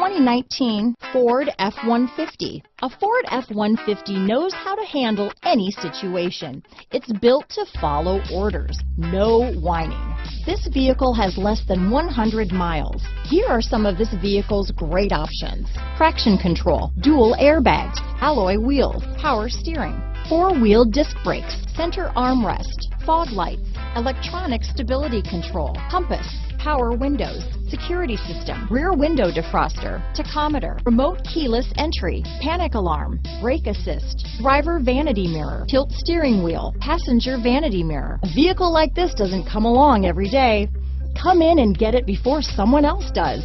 2019 Ford F-150. A Ford F-150 knows how to handle any situation. It's built to follow orders, no whining. This vehicle has less than 100 miles. Here are some of this vehicle's great options: traction control, dual airbags, alloy wheels, power steering, four-wheel disc brakes, center armrest, fog lights, electronic stability control, compass, power windows, security system, rear window defroster, tachometer, remote keyless entry, panic alarm, brake assist, driver vanity mirror, tilt steering wheel, passenger vanity mirror. A vehicle like this doesn't come along every day. Come in and get it before someone else does.